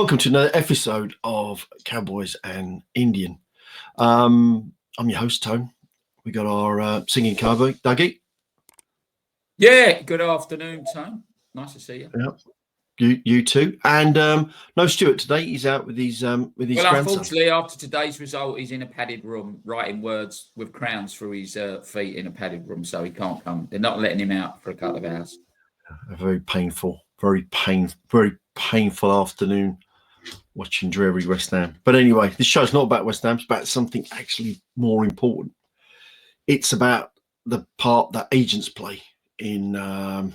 Welcome to another episode of Cowboys and Indian. I'm your host, Tone. We got our singing cowboy, Duggy. Yeah, good afternoon, Tone. Nice to see you. Yeah, you too. And no Stuart today. He's out with his grandson. Unfortunately, after today's result, he's in a padded room writing words with crowns through his feet in a padded room, so he can't come. They're not letting him out for a couple of hours. A very painful afternoon watching dreary West Ham. But anyway, this show's not about West Ham. It's about something actually more important. It's about the part that agents play in the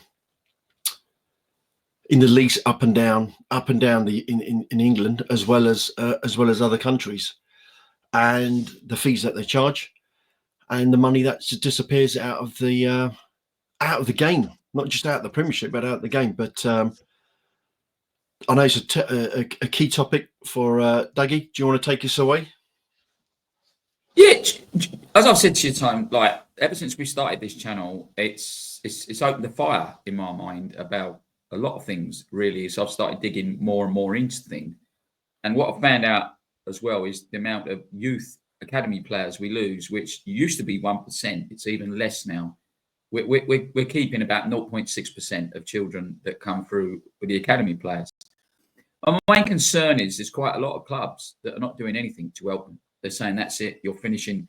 leagues up and down in England as well as other countries, and the fees that they charge, and the money that just disappears out of the game, not just out of the Premiership, but out of the game. But I know it's a key topic for Duggy. Do you want to take us away? Yeah, as I've said to you, Tom, like ever since we started this channel, it's opened the fire in my mind about a lot of things, really. So I've started digging more and more into things. And what I've found out as well is the amount of youth academy players we lose, which used to be 1%. It's even less now. We're keeping about 0.6% of children that come through with the academy players. And my main concern is there's quite a lot of clubs that are not doing anything to help them. They're saying, that's it, you're finishing,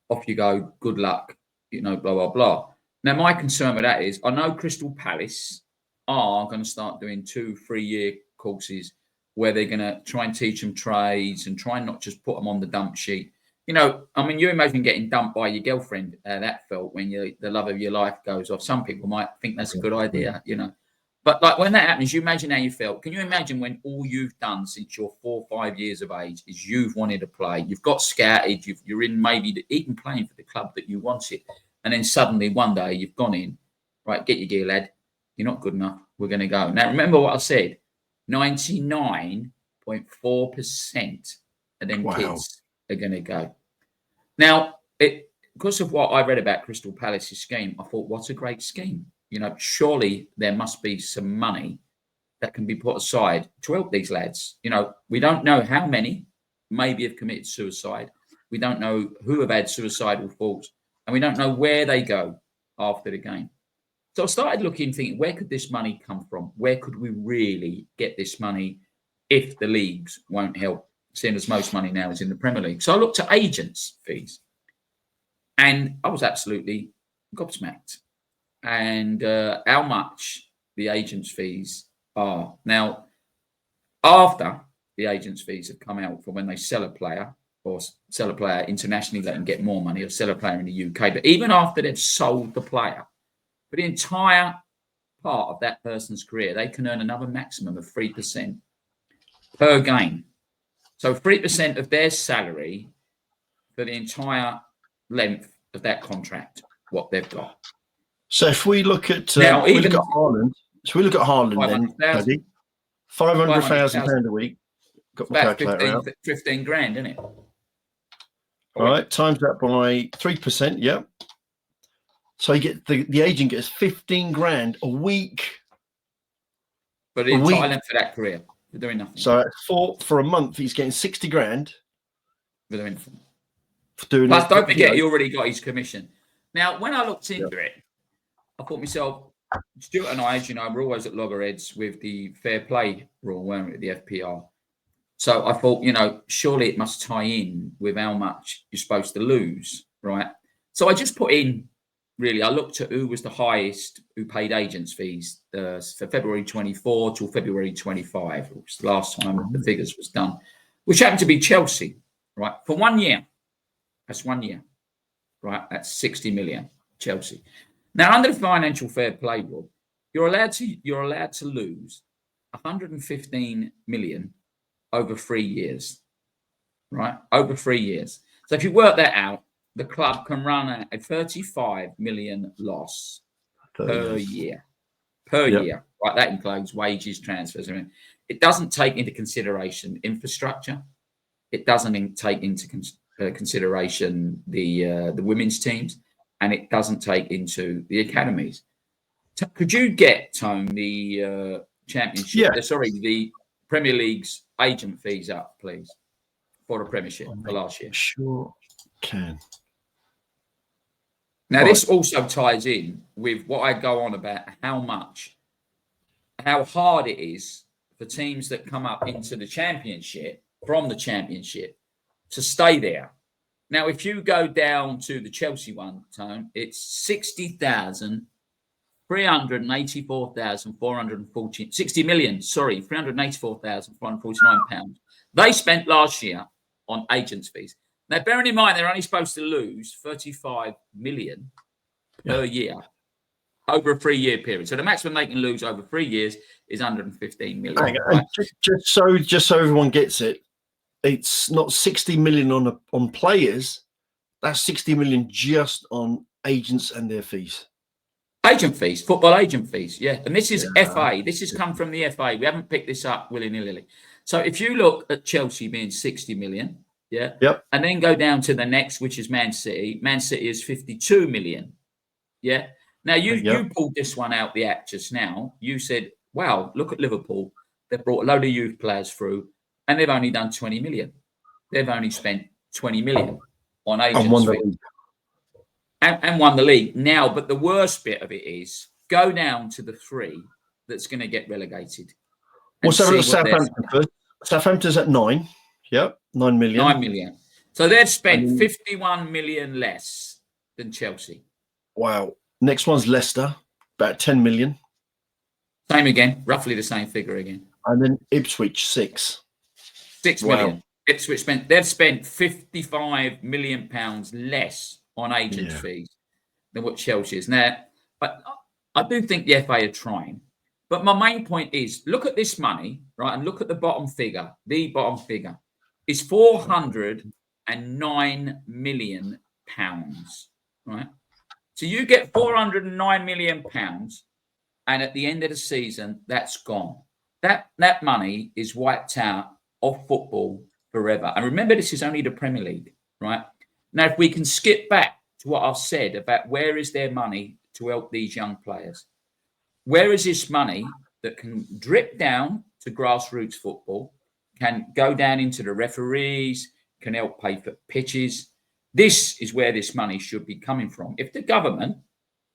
off you go, good luck, blah, blah, blah. Now, my concern with that is I know Crystal Palace are going to start doing 2-3 year courses where they're going to try and teach them trades and try and not just put them on the dump sheet. You imagine getting dumped by your girlfriend. That felt when the love of your life goes off. Some people might think that's a good idea, But like when that happens, you imagine how you felt. Can you imagine when all you've done since you're 4 or 5 years of age is you've wanted to play, you've got scouted, you're in maybe even playing for the club that you wanted, and then suddenly one day you've gone in, right, get your gear, lad. You're not good enough. We're going to go. Now, remember what I said, 99.4% of them kids are going to go. Now, because of what I read about Crystal Palace's scheme, I thought, what a great scheme. Surely there must be some money that can be put aside to help these lads. We don't know how many maybe have committed suicide. We don't know who have had suicidal thoughts, and we don't know where they go after the game. So I started looking, thinking, where could this money come from? Where could we really get this money if the leagues won't help, seeing as most money now is in the Premier League? So I looked at agents' fees, and I was absolutely gobsmacked. And how much the agents' fees are. Now, after the agents' fees have come out for when they sell a player or sell a player internationally, let them get more money, or sell a player in the UK. But even after they've sold the player, for the entire part of that person's career, they can earn another maximum of 3% per game. So 3% of their salary for the entire length of that contract, what they've got. So if we look at Haaland, then, Paddy, £500,000 a week. Got my calculator out. 15 grand, isn't it? All right, times that by 3%. Yeah. So you get the agent gets 15 grand a week. But the entire length for that career, they're doing nothing. So for a month, he's getting 60 grand. For doing nothing. Plus, don't forget, he already got his commission. Now, when I looked into it, I thought myself, Stuart and I, as you know, we're always at loggerheads with the fair play rule, weren't we, at the FPR? So I thought, surely it must tie in with how much you're supposed to lose, right? So I just put in, really, I looked at who was the highest who paid agents' fees for February 24 till February 25, which was the last time the figures was done, which happened to be Chelsea, right? For 1 year. That's 1 year, right? That's 60 million, Chelsea. Now, under the financial fair play rule, you're allowed to lose 115 million over 3 years, right? Over 3 years. So if you work that out, the club can run a 35 million loss per year. Year, right? That includes wages, transfers. It doesn't take into consideration infrastructure. It doesn't take into consideration the women's teams. And it doesn't take into the academies. Could you get, Tone, the championship? Yeah. The Premier League's agent fees up, please, for the Premiership for last year? Sure can. Now, Right. this also ties in with what I go on about how hard it is for teams that come up into the Championship, from the Championship, to stay there. Now, if you go down to the Chelsea one, Tone, it's 384,449 pounds. They spent last year on agents' fees. Now, bearing in mind they're only supposed to lose 35 million per year over a 3-year period. So the maximum they can lose over 3 years is 115 million. Right? Just so everyone gets it, it's not 60 million on players. That's 60 million just on agents and their fees. Agent fees, football agent fees, yeah. And this is FA. This has come from the FA. We haven't picked this up willy-nilly. So if you look at Chelsea being 60 million, Yep. and then go down to the next, which is Man City. Man City is 52 million, yeah. Now you pulled this one out the act just now. You said, "Wow, look at Liverpool. They've brought a load of youth players through, and they've only done 20 million. They've only spent 20 million on agents fees." And won the league now. But the worst bit of it is go down to the 3 that's going to get relegated. What's that? Southampton first. Southampton's at 9. Yep, 9 million. 9 million. So they've spent 51 million less than Chelsea. Wow. Next one's Leicester, about 10 million. Same again, roughly the same figure again. And then Ipswich, 6. 6 million. Ipswich they've spent 55 million pounds less on agent fees than what Chelsea is. Now, but I do think the FA are trying. But my main point is, look at this money, right? And look at the bottom figure. The bottom figure is 409 million pounds, right? So you get 409 million pounds, and at the end of the season, that's gone. That money is wiped out of football forever. And remember, this is only the Premier League, right? Now, if we can skip back to what I've said about where is their money to help these young players, where is this money that can drip down to grassroots football, can go down into the referees, can help pay for pitches? This is where this money should be coming from. If the government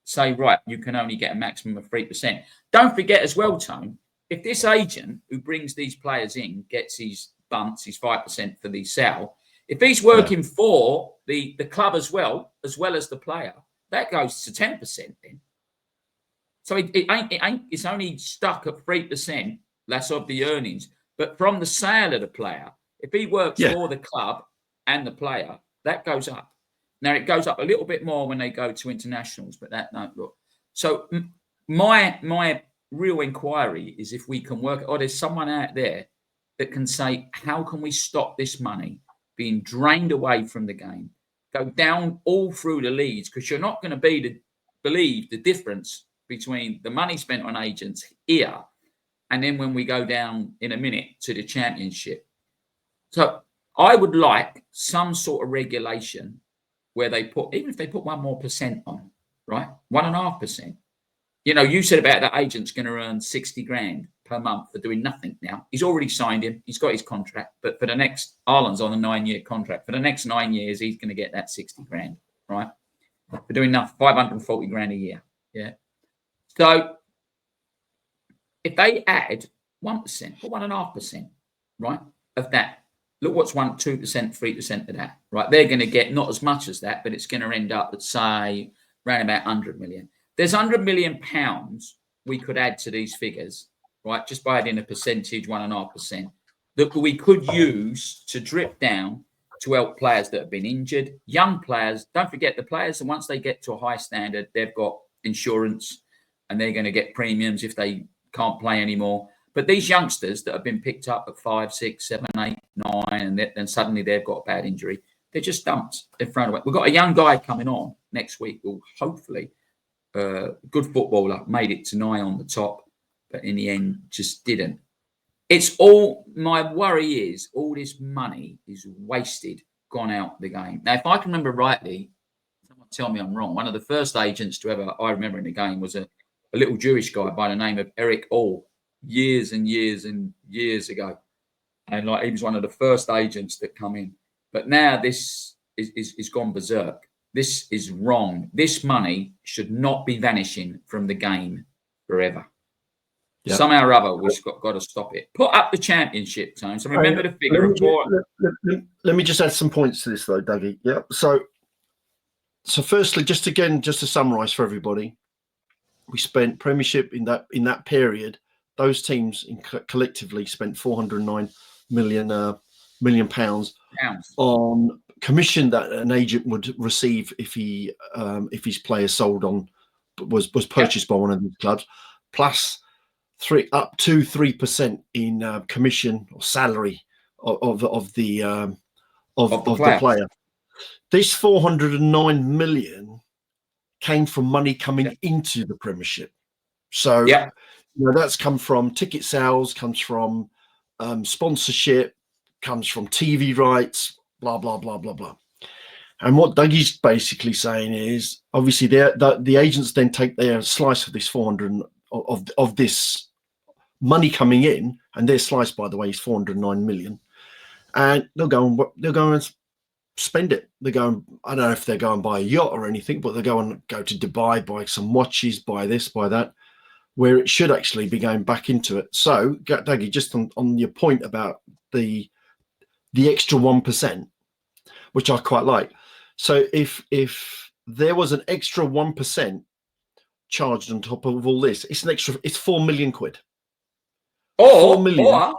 say, right, you can only get a maximum of 3%. Don't forget as well, Tone, if this agent who brings these players in gets his bunts, his 5% for the sale, if he's working for the club as well as the player, that goes to 10% then. So it's only stuck at 3% less of the earnings. But from the sale of the player, if he works for the club and the player, that goes up. Now, it goes up a little bit more when they go to internationals, but that don't look. So my real inquiry is if we can work, or there's someone out there that can say, how can we stop this money being drained away from the game, go down all through the leagues? Because you're not going to believe the difference between the money spent on agents here and then when we go down in a minute to the Championship. So I would like some sort of regulation where they put, even if they put 1% more on, right? 1.5%. You know, you said about that agent's going to earn 60 grand per month for doing nothing now. He's already signed him. He's got his contract. But for the next, Ireland's on a 9-year contract. For the next 9 years, he's going to get that 60 grand, right? For doing nothing, 540 grand a year. Yeah. So if they add 1% or 1.5%, right, of that, look what's 1%, 2%, 3% of that, right? They're going to get not as much as that, but it's going to end up at, say, around about 100 million. There's 100 million pounds we could add to these figures, right? Just by adding a percentage, 1.5%, that we could use to drip down to help players that have been injured, young players. Don't forget the players, and once they get to a high standard, they've got insurance and they're going to get premiums if they can't play anymore. But these youngsters that have been picked up at 5, 6, 7, 8, 9, and then suddenly they've got a bad injury, they're just dumped. They're thrown away. We've got a young guy coming on next week who hopefully, good footballer, made it to nigh on the top, but in the end just didn't. It's all, my worry is all this money is wasted, gone out the game. Now, if I can remember rightly, someone tell me I'm wrong, one of the first agents to ever, I remember in the game, was a little Jewish guy by the name of Eric All, years and years and years ago. and like he was one of the first agents that come in. But now this is gone berserk. This is wrong. This money should not be vanishing from the game forever. Yep. Somehow or other, we've got to stop it. Put up the championship, Tone. So remember the figure of four. Let me just add some points to this, though, Dougie. Yeah. So firstly, just to summarise for everybody, we spent Premiership in that period. Those teams collectively spent £409 million on commission that an agent would receive if his player sold on was purchased by one of these clubs, plus up to 3% in commission or salary of the player. This 409 million came from money coming into the Premiership. So that's come from ticket sales, comes from sponsorship, comes from TV rights, blah blah blah blah blah. And what Dougie's basically saying is, obviously, the agents then take their slice of this 400 of this money coming in, and their slice, by the way, is 409 million, and they'll go and spend it. They go, I don't know if they're going to buy a yacht or anything, but they go to Dubai, buy some watches, buy this, buy that, where it should actually be going back into it. So, Dougie, just on your point about the extra 1%, which I quite like. So if there was an extra 1% charged on top of all this, it's 4 million quid. Or 4 million.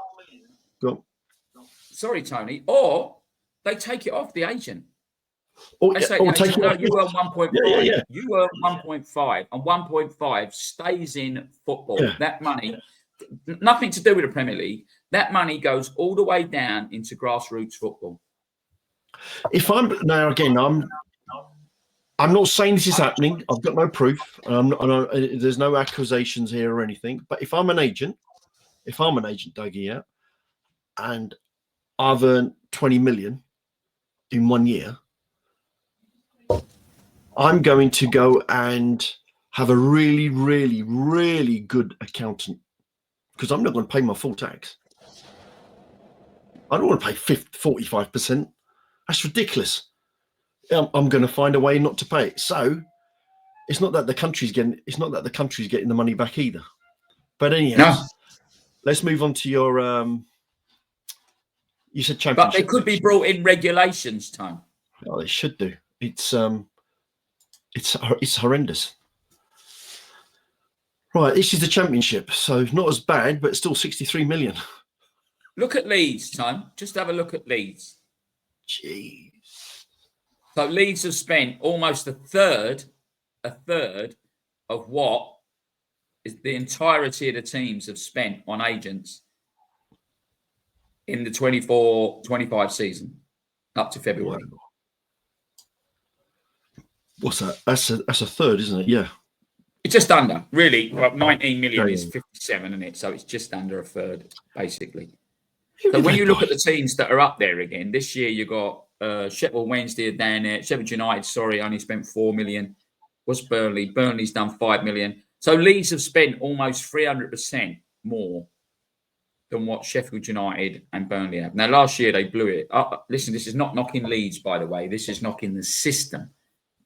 Sorry, Tony. Or they take it off the agent. Or take it off. You earn 1.5. Yeah. You earn 1.5, and 1.5 stays in football. Yeah. That money, nothing to do with the Premier League. That money goes all the way down into grassroots football. I'm not saying this is happening. I've got no proof. There's no accusations here or anything. But if I'm an agent, Dougie, and I've earned 20 million in 1 year, I'm going to go and have a really, really, really good accountant, because I'm not going to pay my full tax. I don't want to pay 45%. That's ridiculous. I'm going to find a way not to pay it. So it's not that the country's getting the money back either. But anyhow, let's move on to your. You said championship, but they could be brought in regulations, Tom. Oh, they should do. It's horrendous. Right, this is the championship, so not as bad, but still 63 million. Look at Leeds, Tom. Just have a look at Leeds. Jeez. So Leeds have spent almost a third of what is the entirety of the teams have spent on agents in the 24-25 season up to February. What's that? That's a third, isn't it? Yeah. It's just under, really. Well, 19 million is 57, isn't it? So it's just under a third, basically. So when you look at the teams that are up there again, this year you got Sheffield Wednesday are down there. Sheffield United, only spent 4 million. What's Burnley? Burnley's done 5 million. So Leeds have spent almost 300% more than what Sheffield United and Burnley have. Now, last year they blew it. Listen, this is not knocking Leeds, by the way. This is knocking the system.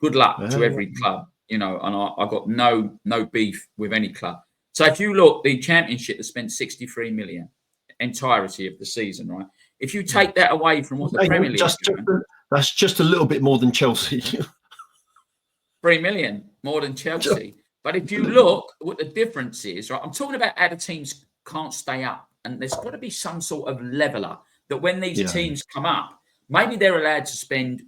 Good luck to every club, and I got no beef with any club. So if you look, the Championship has spent 63 million, entirety of the season, right? If you take that away from what the Premier League is doing, that's just a little bit more than Chelsea. 3 million more than Chelsea. But if you look what the difference is, right? I'm talking about how the teams can't stay up, and there's got to be some sort of leveler that when these teams come up, maybe they're allowed to spend.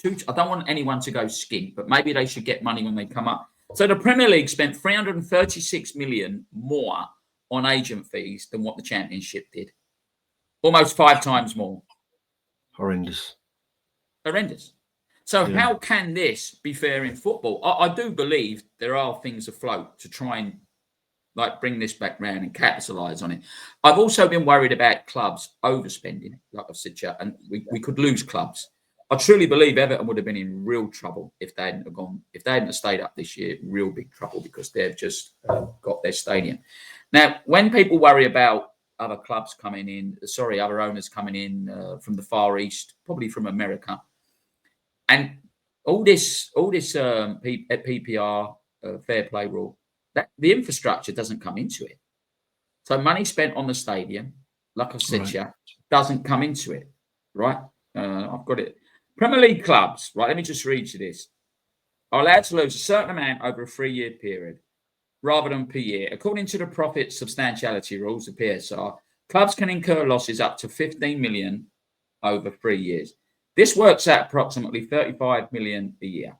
I don't want anyone to go skint, but maybe they should get money when they come up. So the Premier League spent 336 million more on agent fees than what the Championship did. Almost 5 times more. Horrendous. So how can this be fair in football? I do believe there are things afloat to try and bring this back round and capitalise on it. I've also been worried about clubs overspending, like I've said, and we could lose clubs. I truly believe Everton would have been in real trouble if they hadn't stayed up this year. Real big trouble, because they've just got their stadium. Now, when people worry about other clubs coming in. Sorry, other owners coming in from the Far East, probably from America, and all this PPR fair play rule. That the infrastructure doesn't come into it. So money spent on the stadium, like I've said to you, doesn't come into it, right? I've got it. Premier League clubs, right? Let me just read you this. Are allowed to lose a certain amount over a 3-year period rather than per year. According to the profit substantiality rules, the PSR, clubs can incur losses up to 15 million over 3 years. This works out approximately 35 million a year.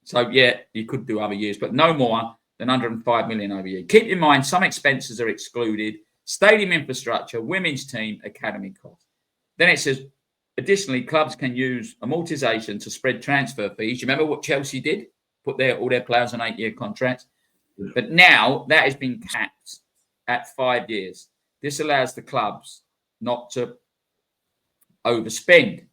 So, yeah, you could do other years, but no more than 105 million over a year. Keep in mind, some expenses are excluded: stadium infrastructure, women's team, academy costs. Then it says, additionally, clubs can use amortization to spread transfer fees. You remember what Chelsea did? Put all their players on 8-year contracts. Yeah. But now that has been capped at 5 years. This allows the clubs not to overspend.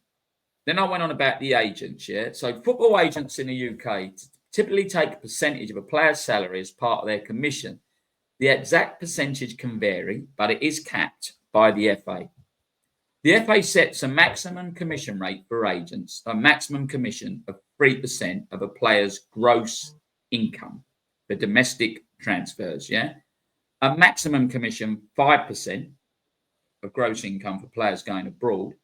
Then I went on about the agents, yeah? So football agents in the UK typically take a percentage of a player's salary as part of their commission. The exact percentage can vary, but it is capped by the FA. The FA sets a maximum commission rate for agents, a maximum commission of 3% of a player's gross income for domestic transfers, yeah? A maximum commission, 5% of gross income for players going abroad.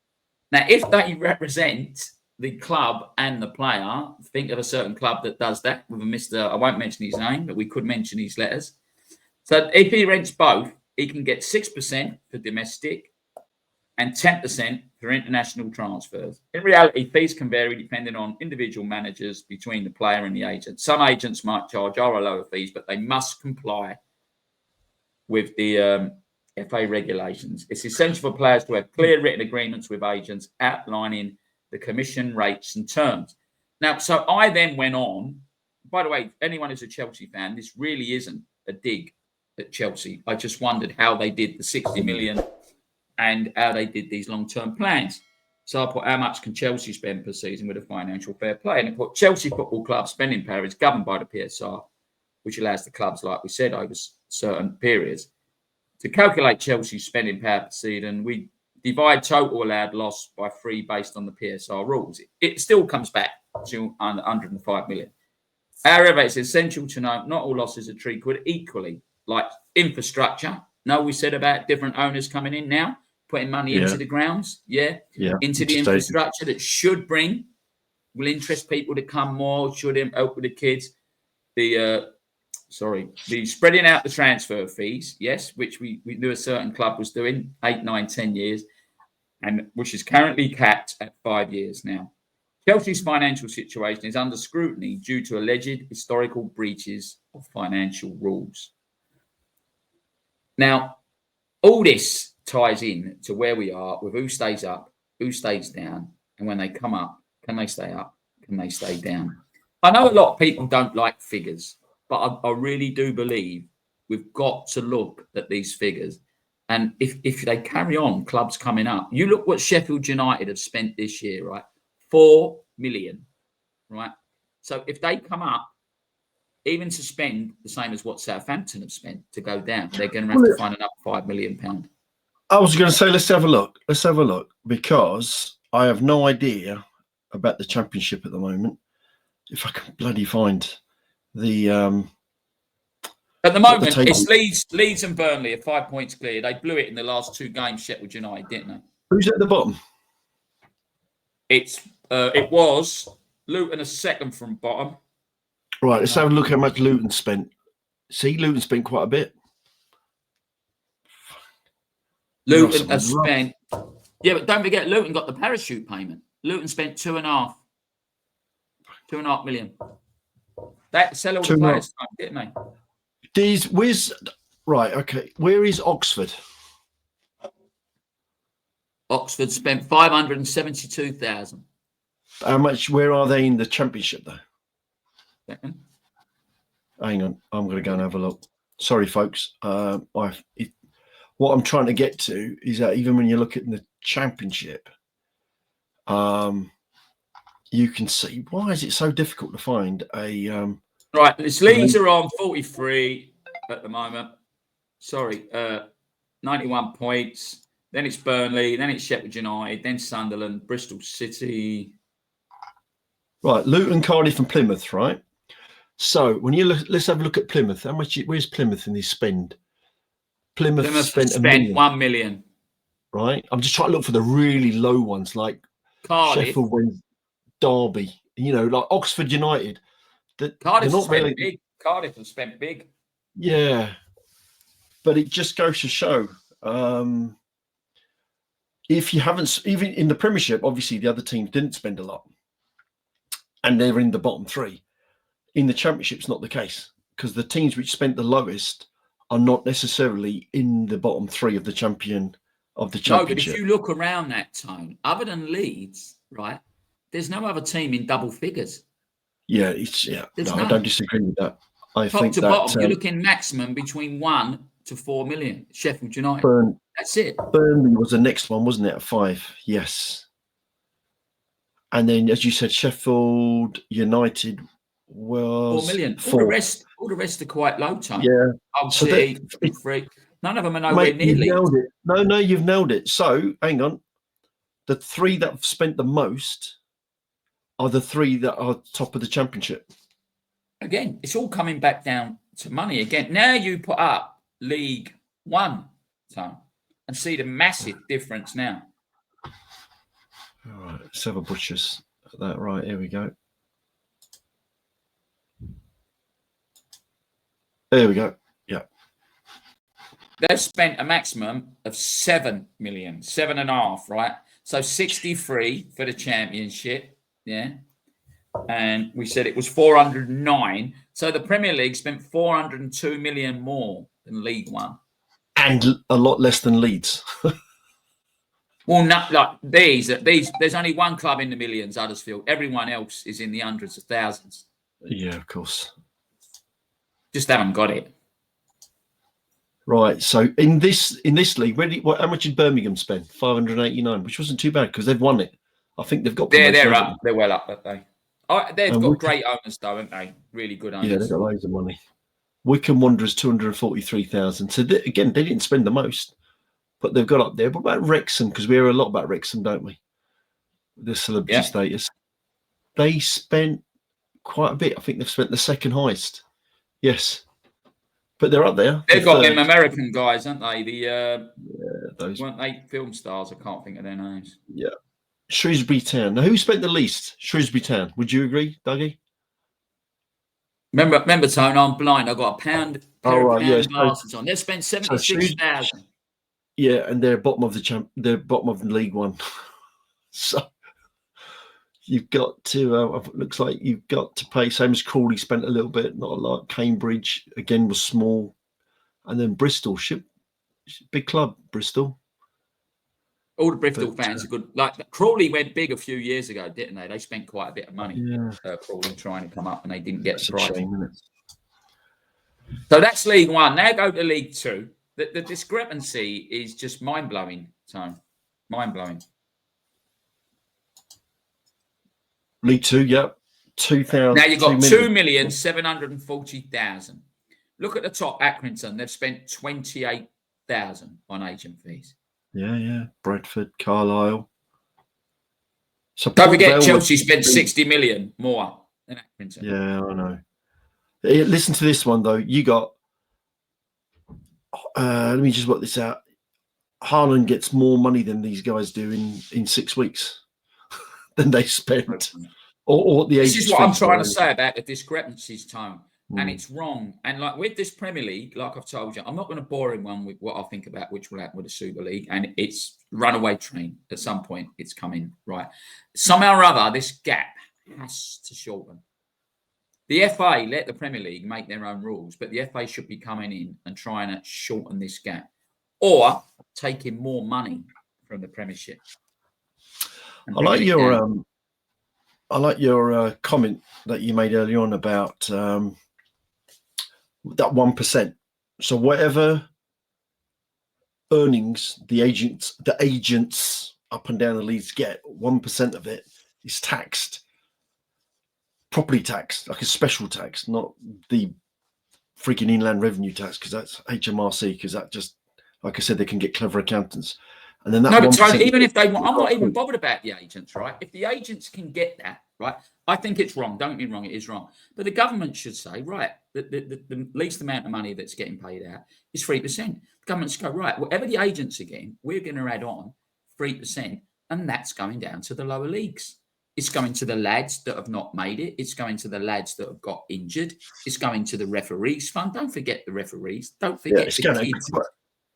Now, if they represent the club and the player, think of a certain club that does that with a Mr. I won't mention his name, but we could mention his letters. So if he rents both, he can get 6% for domestic and 10% for international transfers. In reality, fees can vary depending on individual managers between the player and the agent. Some agents might charge lower fees, but they must comply with the FA regulations. It's essential for players to have clear written agreements with agents outlining the commission rates and terms. Now, so I then went on. By the way, anyone who's a Chelsea fan, this really isn't a dig at Chelsea. I just wondered how they did the 60 million and how they did these long-term plans. So I put, how much can Chelsea spend per season with a financial fair play? And I put, Chelsea Football Club spending power is governed by the PSR, which allows the clubs, like we said, over certain periods. To calculate Chelsea's spending power per season, we divide total allowed loss by 3 based on the PSR rules. It still comes back to 105 million. However, it's essential to note not all losses are treated equally, like infrastructure. No, we said about different owners coming in now, putting money into the grounds, into the infrastructure that will interest people to come more, should help with the kids. The spreading out the transfer fees, yes, which we knew a certain club was doing 8, 9, 10 years, and which is currently capped at 5 years now. Chelsea's financial situation is under scrutiny due to alleged historical breaches of financial rules. Now, all this ties in to where we are with who stays up, who stays down, and when they come up, can they stay up? Can they stay down? I know a lot of people don't like figures, but I really do believe we've got to look at these figures. And if they carry on, clubs coming up, you look what Sheffield United have spent this year, right? 4 million, right? So if they come up, even to spend the same as what Southampton have spent to go down, they're going to have to find another £5 million. I was going to say, let's have a look. Let's have a look, because I have no idea about the Championship at the moment. If I can bloody find the at the moment, it's Leeds and Burnley are 5 points clear. They blew it in the last 2 games, Sheffield United, didn't they? Who's at the bottom? It was Luton a second from bottom. Right, let's have a look how much Luton spent. See, Luton spent quite a bit. Luton has spent, but don't forget, Luton got the parachute payment. Luton spent 2.5 million. That sell all the players, didn't they? Where is Oxford? Oxford spent 572,000. How much? Where are they in the Championship, though? Second. Hang on, I'm going to go and have a look. Sorry, folks. What I'm trying to get to is that even when you look at the Championship, you can see, why is it so difficult to find a right? This Leeds are on 43 at the moment. Sorry, 91 points. Then it's Burnley. Then it's Sheffield United. Then Sunderland, Bristol City. Right, Luton, Cardiff, and Plymouth. Right. So when you look, let's have a look at Plymouth. How much? Where's Plymouth in this spend? Plymouth spent spent $1 million. 1 million. Right. I'm just trying to look for the really low ones, like Cardiff. Sheffield Wednesday, Derby. You know, like Oxford United. Cardiff not spent really big. Cardiff have spent big. Yeah, but it just goes to show. If you haven't, even in the Premiership, obviously the other teams didn't spend a lot, and they're in the bottom three. In the Championship, it's not the case because the teams which spent the lowest are not necessarily in the bottom three of the Championship. No, but if you look around that time, other than Leeds, right, there's no other team in double figures. Yeah, I don't disagree with that. I think top to bottom, you're looking maximum between 1 to 4 million. Sheffield United. That's it. Burnley was the next one, wasn't it? At 5, yes. And then, as you said, Sheffield United was 4 million. 4. All the rest are quite low time. Yeah. So free. None of them are nowhere near. You've nailed it. No, you've nailed it. So, hang on. The 3 that have spent the most are the 3 that are top of the Championship. Again, it's all coming back down to money again. Now you put up League One, Tom, and see the massive difference now. All right, let's have a butcher's at that. Right, here we go. There we go. Yeah. They've spent a maximum of 7 million, 7.5, right? So 63 for the Championship, yeah. And we said it was 409. So the Premier League spent 402 million more than League One. And a lot less than Leeds. Well, not like these. There's only one club in the millions, Huddersfield. Everyone else is in the hundreds of thousands. Yeah, of course. Just haven't got it. Right. So in this league, how much did Birmingham spend? 589, which wasn't too bad because they've won it. I think they've got. They're up. They're well up, aren't they? They've got great owners, though, haven't they? Really good owners. Yeah, they've got loads of money. Wycombe Wanderers 243,000. So again, they didn't spend the most, but they've got up there. What about Wrexham? Because we hear a lot about Wrexham, don't we? The celebrity status. They spent quite a bit. I think they've spent the second highest. Yes, but they're up there. They've got them American guys, haven't they? Those weren't they film stars? I can't think of their names. Yeah. Shrewsbury Town. Now, who spent the least? Shrewsbury Town. Would you agree, Dougie? Remember, Tone, I'm blind. I've got a pair of glasses on. They've spent 76,000. Yeah, and they're bottom of they're bottom of League One. So you've got to. Looks like you've got to pay. Same as Crawley spent a little bit, not a lot. Cambridge again was small, and then Bristol, big club, Bristol. All the Bristol fans are good. Like Crawley went big a few years ago, didn't they? They spent quite a bit of money. Crawley trying to come up, and they didn't get the prize. So that's League One. Now go to League Two. The discrepancy is just mind blowing. Tone, mind blowing. League Two, yep, 2,000. Now you've got 2,740,000. Look at the top, Accrington. They've spent 28,000 on agent fees. Yeah. Bradford, Carlisle. So don't forget, Chelsea spent 60 million more than Accrington. Yeah, I know. Listen to this one though. You got. Let me just work this out. Haaland gets more money than these guys do in 6 weeks than they spent. Or the this is what I'm trying to say about the discrepancies, Tone. And it's wrong. And like with this Premier League, like I've told you, I'm not going to bore everyone with what I think about which will happen with the Super League. And it's runaway train. At some point, it's coming, right? Somehow or other, this gap has to shorten. The FA let the Premier League make their own rules, but the FA should be coming in and trying to shorten this gap. Or taking more money from the Premiership. I like your comment that you made earlier on about that 1%. So whatever earnings the agents up and down the leagues get, 1% of it is taxed, properly taxed, like a special tax, not the freaking inland revenue tax, because that's HMRC, because that just like I said, they can get clever accountants. And then that no, but 1%, Tony, even if they want, I'm not even bothered about the agents, right? If the agents can get that, right, I think it's wrong. Don't get me wrong, it is wrong. But the government should say, right, the least amount of money that's getting paid out is 3%. The government should go, right, whatever the agents are getting, we're going to add on 3%, and that's going down to the lower leagues. It's going to the lads that have not made it. It's going to the lads that have got injured. It's going to the referees fund. Don't forget the referees. Don't forget the kids.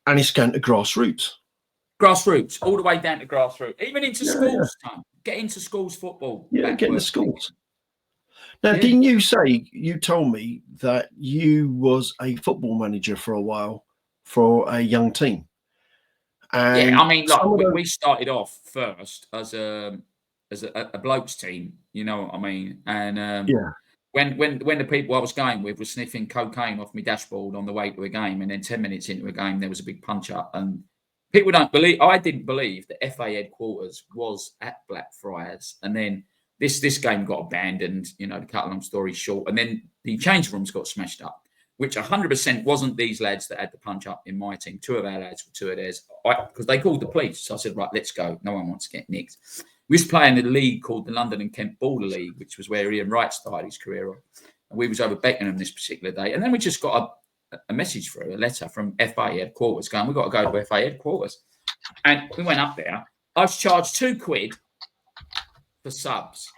And it's going to grassroots. Grassroots, all the way down to grassroots, even into schools. Tom. Get into schools football. Yeah, get into schools. Now, didn't you say, you told me that you was a football manager for a while for a young team? And yeah, I mean, like we started off first as a blokes team, you know what I mean? And when the people I was going with were sniffing cocaine off my dashboard on the way to a game, and then 10 minutes into a game there was a big punch up, and people don't believe. I didn't believe that FA headquarters was at Blackfriars, and then this game got abandoned. You know, to cut a long story short, and then the change rooms got smashed up, which 100% wasn't these lads that had the punch up in my team. 2 of our lads were 2 of theirs, because they called the police. So I said, right, let's go. No one wants to get nicked. We used to play in a league called the London and Kent Border League, which was where Ian Wright started his career on. And we was over Beckenham this particular day. And then we just got a message through, a letter from FA headquarters going, we've got to go to FA headquarters. And we went up there. I was charged £2 for subs,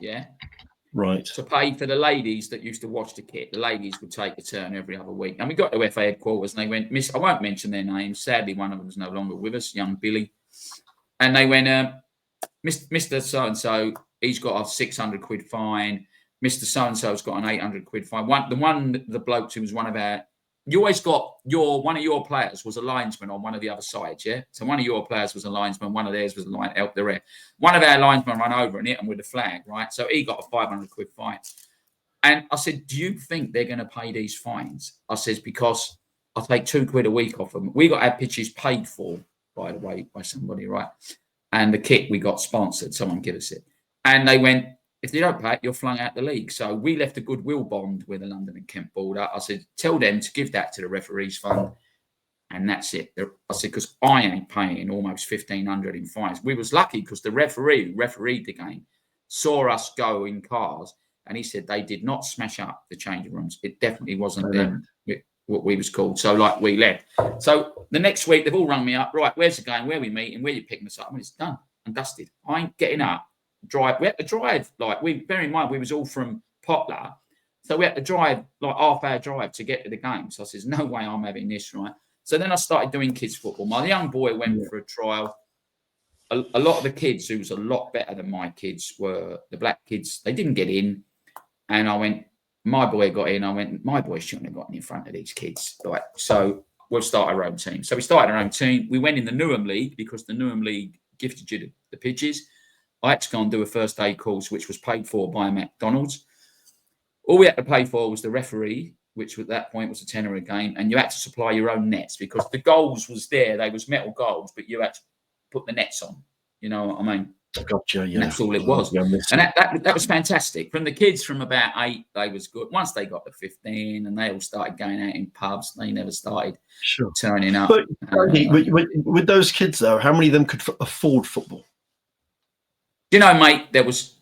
right, to pay for the ladies that used to watch the kit. The ladies would take a turn every other week. And we got to FA headquarters, and they went, I won't mention their names. Sadly, one of them is no longer with us, young Billy. And they went, Mr. So-and-so, he's got a £600 fine. Mr. So-and-so's got an £800 fine. The bloke who was one of our, you always got one of your players was a linesman on one of the other sides, yeah? So one of your players was a linesman, one of theirs was a line out the rear. One of our linesmen ran over and hit him with the flag, right? So he got a £500 fine. And I said, do you think they're going to pay these fines? I says, because I'll take £2 a week off them. We got our pitches paid for, by the way, by somebody, right? And the kit we got sponsored, someone give us it. And they went, if you don't pay it, you're flung out the league. So we left a goodwill bond with the London and Kent Border. I said, tell them to give that to the referees fund. And that's it. I said, because I ain't paying almost 1,500 in fines. We was lucky because the referee who refereed the game saw us go in cars, and he said they did not smash up the changing rooms. It definitely wasn't them, what we was called. So like we left. So the next week they've all rung me up. Right, where's the game? Where we meeting? Where you picking us up? I mean, it's done and dusted. I ain't getting up. Drive. We had to drive. Like bear in mind we was all from Poplar, so we had to drive like half-hour drive to get to the game. So I says, no way I'm having this, right? So then I started doing kids football. My young boy went for a trial. A lot of the kids who was a lot better than my kids were the black kids. They didn't get in, and I went. My boy got in. I went. My boy shouldn't have gotten in front of these kids. Right. So we'll start our own team. So we started our own team. We went in the Newham League because the Newham League gifted you the pitches. I had to go and do a first aid course, which was paid for by McDonald's. All we had to pay for was the referee, which at that point was a tenner a game, and you had to supply your own nets because the goals was there. They was metal goals, but you had to put the nets on. You know what I mean? Gotcha, yeah. And that's all it was. And that was fantastic. From the kids from about 8, they was good. Once they got to 15 and they all started going out in pubs, they never started turning up. But with those kids, though, how many of them could afford football? You know, mate, there was,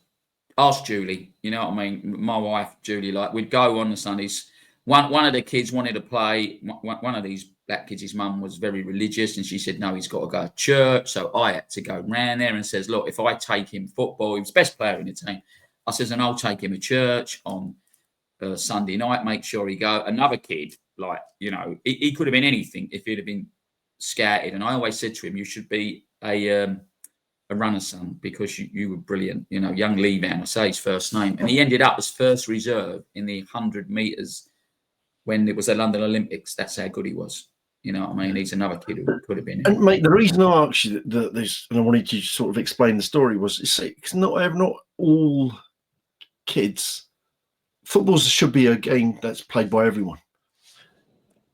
ask Julie, you know what I mean? My wife, Julie, like we'd go on the Sundays. One of the kids wanted to play, one of these black kids, his mum was very religious and she said, no, he's got to go to church. So I had to go round there and says, look, if I take him football, he was the best player in the team. I says, and I'll take him to church on Sunday night, make sure he go. Another kid, like, you know, he could have been anything if he'd have been scouted. And I always said to him, you should be a runner's son because you were brilliant. You know, young Lee Van, I say his first name. And he ended up as first reserve in the 100 metres when it was the London Olympics. That's how good he was. You know what I mean? He's another kid who could have been. And mate, the reason I asked you this, and I wanted you to sort of explain the story, was it's not all kids. Football should be a game that's played by everyone.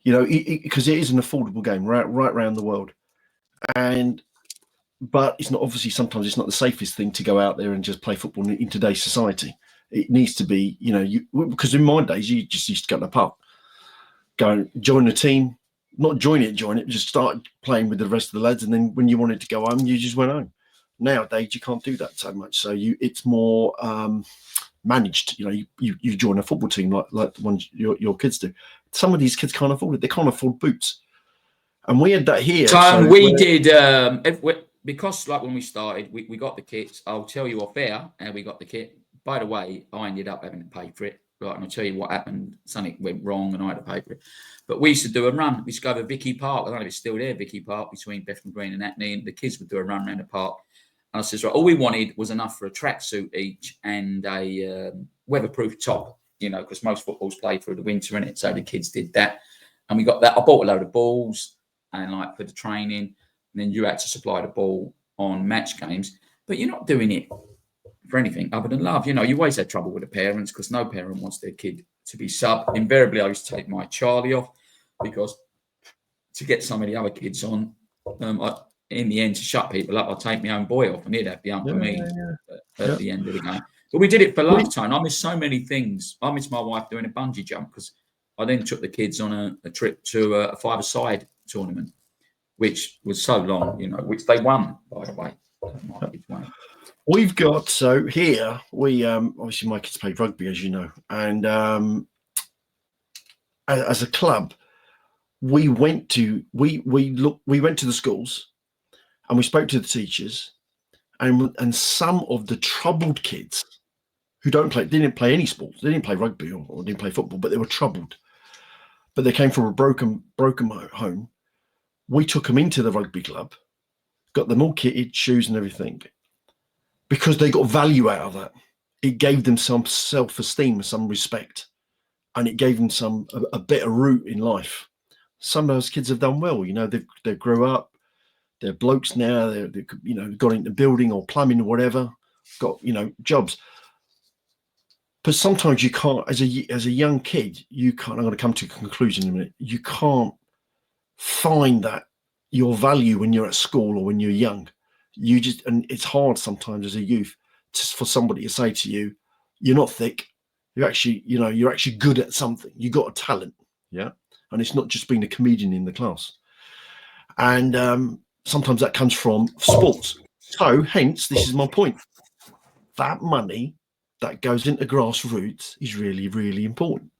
You know, because it is an affordable game right around the world, but it's not, obviously sometimes it's not the safest thing to go out there and just play football in today's society. It needs to be, you know, because in my days you just used to go to the pub, go join the team, not join it, just start playing with the rest of the lads, and then when you wanted to go home, you just went home. Nowadays, you can't do that so much. So it's more managed. You know, you join a football team like the ones your kids do. Some of these kids can't afford it. They can't afford boots, and we had that here. So we did because like when we started, we got the kits. I'll tell you off air how we got the kit. By the way, I ended up having to pay for it. Right, and I'll tell you what happened. Something went wrong, and I had to pay for it. But we used to do a run. We used to go to Vicky Park. I don't know if it's still there, Vicky Park, between Bethnal Green and Hackney. And the kids would do a run around the park. And I said, right, all we wanted was enough for a tracksuit each and a weatherproof top, you know, because most footballs play through the winter in it. So the kids did that. And we got that. I bought a load of balls and like for the training. And then you had to supply the ball on match games. But you're not doing it for anything other than love. You know, you always had trouble with the parents because no parent wants their kid to be sub. Invariably, I used to take my Charlie off because to get some of the other kids on, in the end, to shut people up, I'll take my own boy off and he'd have the ump for me at the end of the game. But we did it for lifetime. I miss so many things. I miss my wife doing a bungee jump because I then took the kids on a trip to a five-a-side tournament, which was so long, you know, which they won, by the way. My kids won. We've got, so here we obviously my kids play rugby, as you know, and as a club we went to the schools and we spoke to the teachers, and some of the troubled kids who didn't play any sports, they didn't play rugby or didn't play football, but they were troubled, but they came from a broken home. We took them into the rugby club, got them all kitted, shoes and everything, because they got value out of that. It gave them some self-esteem, some respect, and it gave them a better route in life. Some of those kids have done well. You know, they grew up, they're blokes now. They you know, got into building or plumbing or whatever, got, you know, jobs. But sometimes you can't, as a young kid, you can't. I'm going to come to a conclusion in a minute. You can't find that your value when you're at school or when you're young. You just, and it's hard sometimes as a youth for somebody to say to you, you're not thick. You're actually, you know, you're actually good at something. You got a talent. Yeah. And it's not just being a comedian in the class. And sometimes that comes from sports. So hence, this is my point. That money that goes into grassroots is really, really important.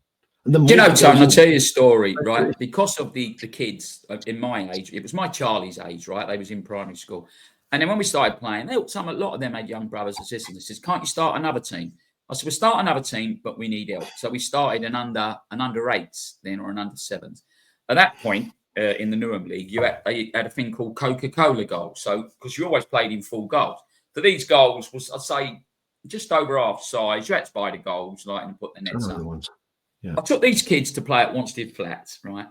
And do you know, Tone, I'll tell you a story, right? Because of the kids in my age, it was my Charlie's age, right? They was in primary school. And then when we started playing, a lot of them had young brothers and sisters. They said, can't you start another team? I said, we'll start another team, but we need help. So we started an under eights then, or an under sevens. At that point, in the Newham League, they had a thing called Coca-Cola goals. So, because you always played in full goals. So these goals was, I'd say, just over half size. You had to buy the goals, like, and put the nets up. Yeah. I took these kids to play at Wanstead Flats, right?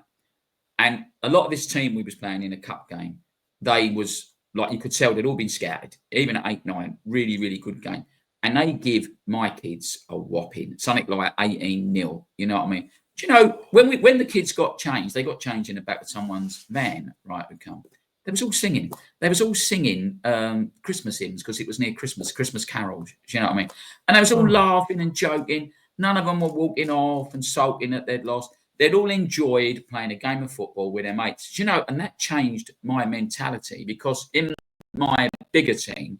And a lot of this team we was playing in a cup game, they was, like, you could tell they'd all been scouted, even at 8-9, really, really good game. And they give my kids a whopping, something like 18-0. You know what I mean? Do you know, when the kids got changed, they got changed in the back of someone's van, right, who come. They was all singing. They was all singing Christmas hymns because it was near Christmas carols. Do you know what I mean? And they was all laughing and joking. None of them were walking off and sulking that they'd lost. They'd all enjoyed playing a game of football with their mates. Do you know, and that changed my mentality because in my bigger team,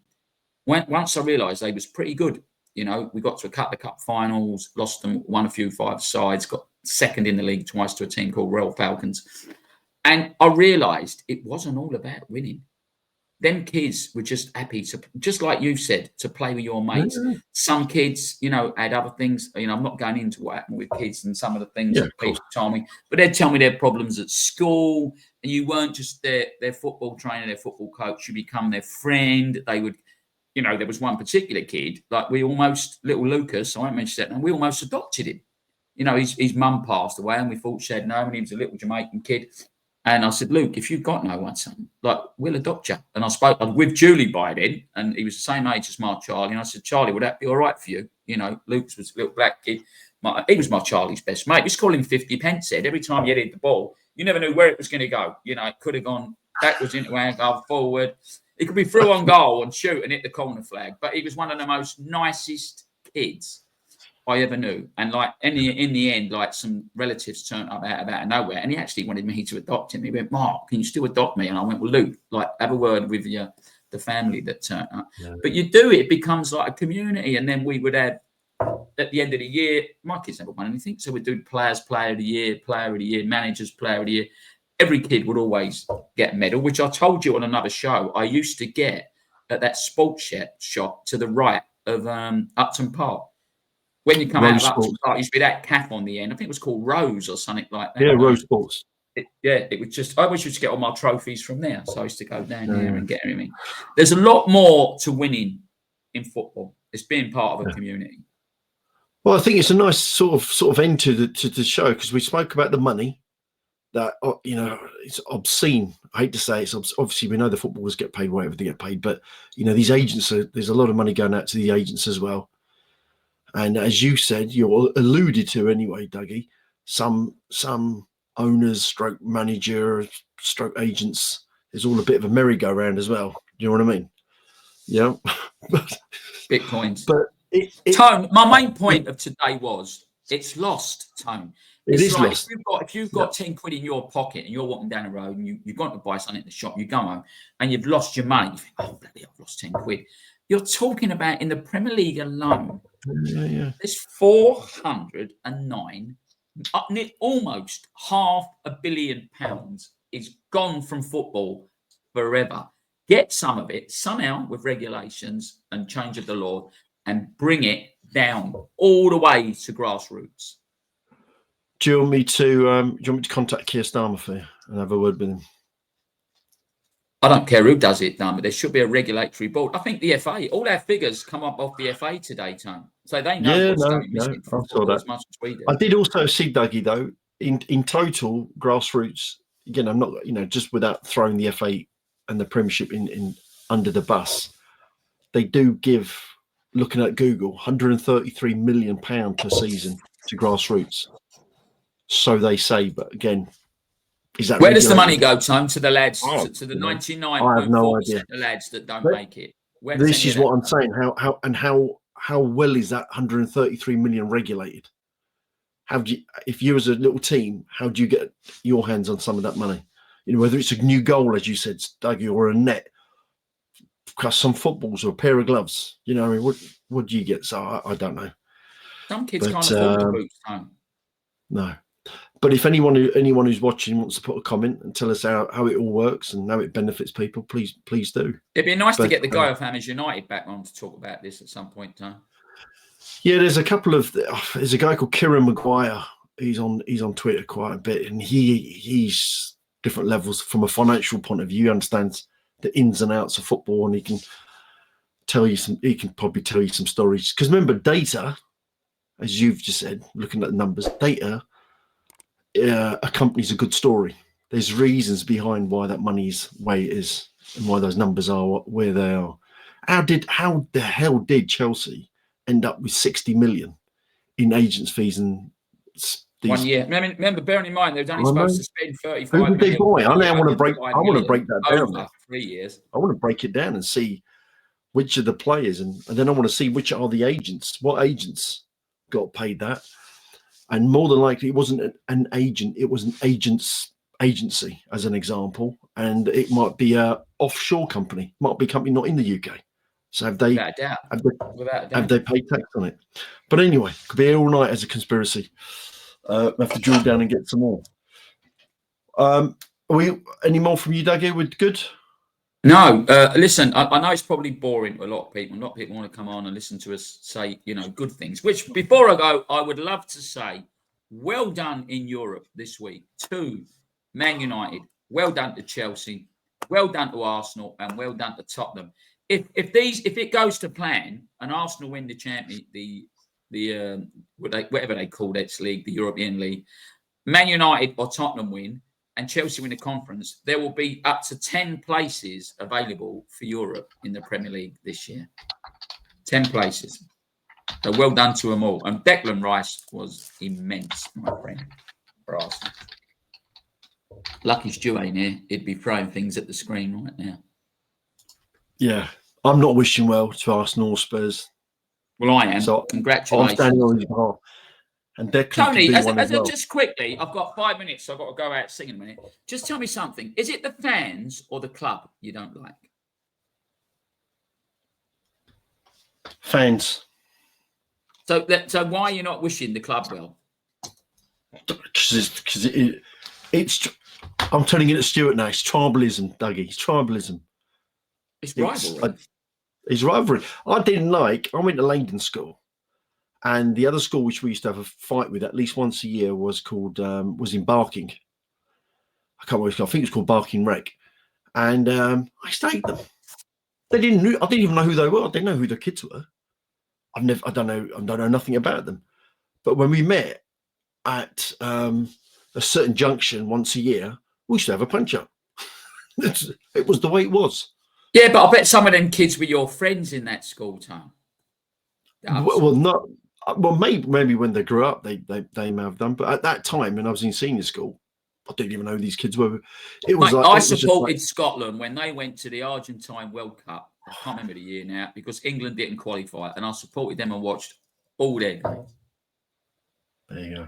once I realised they was pretty good, you know, we got to a couple of cup finals, lost them, won a few five-sides, got second in the league twice to a team called Royal Falcons. And I realised it wasn't all about winning. Them kids were just happy to, just like you said, to play with your mates. Yeah. Some kids, you know, had other things. You know, I'm not going into what happened with kids and some of the things that people told me, but they'd tell me their problems at school. And you weren't just their football trainer, their football coach. You become their friend. They would, you know, there was one particular kid, like little Lucas, I won't mention that, and we almost adopted him. You know, his mum passed away and we thought she had no one. He was a little Jamaican kid. And I said, Luke, if you've got no one, son, like, we'll adopt you. And I spoke with Julie by then, and he was the same age as my Charlie. And I said, Charlie, would that be all right for you? You know, Luke's was a little black kid. He was my Charlie's best mate. We used to call him 50 pence head. Every time you hit the ball, you never knew where it was going to go. You know, it could have gone backwards into our goal, forward. It could be through on goal and shoot and hit the corner flag. But he was one of the most nicest kids. I ever knew. And like in the end, like some relatives turned up out of nowhere, and he actually wanted me to adopt him. He went, "Mark, can you still adopt me?" And I went, "Well, Luke, like have a word with the family that turned up." Yeah. But you do it becomes like a community, and then we would have at the end of the year. My kids never won anything, so we'd do players player of the year, managers player of the year. Every kid would always get a medal, which I told you on another show. I used to get at that sports shop to the right of Upton Park. When you come Rose out of Upton Sports. Park, used to be that cap on the end. I think it was called Rose or something like that. Yeah, Rose Sports. It was just, I always used to get all my trophies from there. So I used to go down there Yeah. and get everything. There's a lot more to winning in football. It's being part of a community. Well, I think it's a nice sort of end to the show, because we spoke about the money that, you know, it's obscene. I hate to say it's obviously we know the footballers get paid whatever they get paid, but you know, these agents there's a lot of money going out to the agents as well. And as you said, you alluded to anyway, Dougie, some owners, stroke manager, stroke agents, is all a bit of a merry-go-round as well. Do you know what I mean? Yeah. Bitcoins. But Tone, my main point of today was it's lost, Tone. It's like lost. If you've got 10 quid in your pocket and you're walking down the road and you've gone to buy something at the shop, you go home and you've lost your money. You think, oh, bloody, I've lost 10 quid. You're talking about in the Premier League alone, there's 409, almost £500 million is gone from football forever. Get some of it somehow with regulations and change of the law and bring it down all the way to grassroots. Do you want me to contact Keir Starmer for you and have a word with him? I don't care who does it, but there should be a regulatory board. I think the FA, all our figures come up off the FA today, Tom. So they know what's going missing from football as much as we do. I did also see, Dougie, though, in total, grassroots, again, I'm not, you know, just without throwing the FA and the Premiership in under the bus, they do give, looking at Google, £133 million per season to grassroots. So they say, but again, is that where does the money go, Tom? To the lads, to the 99.4% of the lads that don't make it. This is what I'm saying. How well is that 133 million regulated? How do you, if you as a little team, how do you get your hands on some of that money? You know, whether it's a new goal, as you said, Dougie, or a net, some footballs or a pair of gloves. You know, I mean, what do you get? So I don't know. Some kids can't afford the boots, Tom. No. But if anyone who's watching wants to put a comment and tell us how it all works and how it benefits people, please do. It'd be nice to get the guy of Hammers United back on to talk about this at some point, Tom. Yeah, there's a couple of there's a guy called Kieran Maguire. He's on Twitter quite a bit, and he's different levels from a financial point of view. He understands the ins and outs of football, and he can probably tell you some stories. Because remember, data, as you've just said, looking at the numbers, data accompanies a good story. There's reasons behind why that money's way it is and why those numbers are where they are. How the hell did Chelsea end up with 60 million in agents' fees and these? 1 year. Remember, bearing in mind, they were only supposed to spend 35 million. Who did they buy? I now want to break. I want to break that down. Over 3 years. I want to break it down and see which of the players, and then I want to see which are the agents. What agents got paid that? And more than likely, it wasn't an agent; it was an agency, as an example. And it might be a offshore company, might be a company not in the UK. So have they paid tax on it? But anyway, could be all night as a conspiracy. We have to drill down and get some more. Any more from you, Duggy? We're good? No. Listen, I know it's probably boring to a lot of people. A lot of people want to come on and listen to us say, good things. Which, before I go, I would love to say, well done in Europe this week to Man United. Well done to Chelsea. Well done to Arsenal, and well done to Tottenham. If it goes to plan and Arsenal win the champion, whatever they call that league, the European League, Man United or Tottenham win, and Chelsea win the conference, there will be up to 10 places available for Europe in the Premier League this year. 10 places. So well done to them all. And Declan Rice was immense, my friend, for Arsenal. Lucky Stu ain't here. He'd be throwing things at the screen right now. Yeah. I'm not wishing well to Arsenal or Spurs. Well, I am. So I'm Congratulations. standing on his behalf. And Declan Tony, can do one as well. just quickly, I've got 5 minutes, so I've got to go out singing a minute. Just tell me something. Is it the fans or the club you don't like? Fans. So why are you not wishing the club well? Because it's I'm turning it to Stuart now. It's tribalism, Dougie. It's tribalism. It's rivalry. It's rivalry. I went to Langdon School, and the other school which we used to have a fight with at least once a year was in Barking. I can't remember. I think it's called Barking Rec, and I stayed them. I didn't even know who they were. I didn't know who the kids were. I don't know nothing about them. But when we met at a certain junction once a year, we used to have a punch up. It was the way it was. Yeah, but I bet some of them kids were your friends in that school, Tom. Well, maybe when they grew up, they may have done. But at that time, when I was in senior school, I didn't even know who these kids were. It was I supported Scotland when they went to the Argentine World Cup. I can't remember the year now because England didn't qualify, and I supported them and watched all their games. There you go.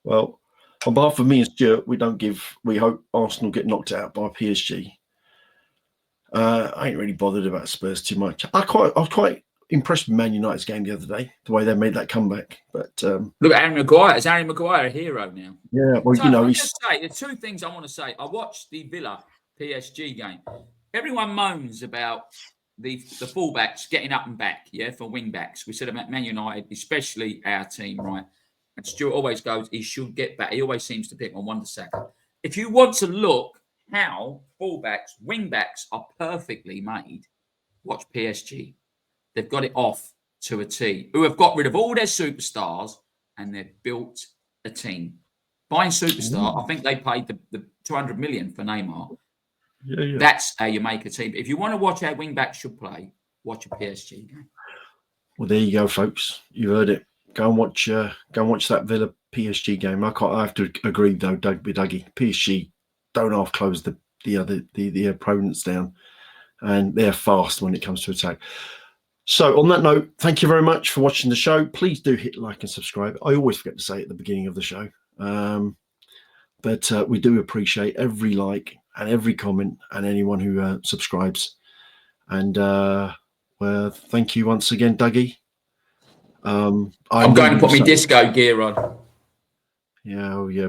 Well, on behalf of me and Stuart, we hope Arsenal get knocked out by PSG. I ain't really bothered about Spurs too much. I was quite impressed with Man United's game the other day, the way they made that comeback. But look at Harry Maguire. Is Harry Maguire a hero now? Yeah, well, so, you know, there's two things I want to say. I watched the Villa PSG game. Everyone moans about the fullbacks getting up and back, for wing backs. We said about Man United, especially our team, right? And Stuart always goes, he should get back. He always seems to pick on Wan-Bissaka. If you want to look how fullbacks, wing backs are perfectly made, watch PSG. They've got it off to a T. Who have got rid of all their superstars and they've built a team. Buying superstar, I think they paid the 200 million for Neymar. Yeah. That's how you make a team. If you want to watch how wing backs should play, watch a PSG game. Well, there you go, folks. You heard it. Go and watch that Villa PSG game. I have to agree though, with Dougie. PSG don't half close the opponents down, and they're fast when it comes to attack. So on that note, thank you very much for watching the show. Please do hit like and subscribe. I always forget to say at the beginning of the show, but we do appreciate every like and every comment and anyone who subscribes. And well, thank you once again, Dougie. I'm going to put my disco gear on. Yeah,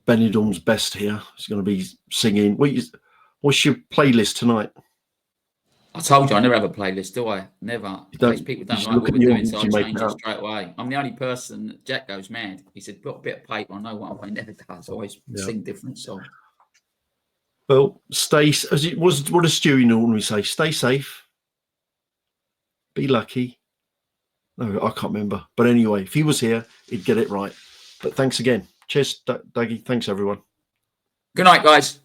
Benidorm's best here. He's going to be singing. What's your playlist tonight? I told you I never have a playlist, do I? Never. People don't like what we're doing, so I change it straight away. I'm the only person that Jack goes mad. He said, put a bit of paper. I know what I'm playing. Never does. I always sing different songs. Well, what does Stewie normally say? Stay safe. Be lucky. No, I can't remember. But anyway, if he was here, he'd get it right. But thanks again. Cheers, Dougie. Thanks, everyone. Good night, guys.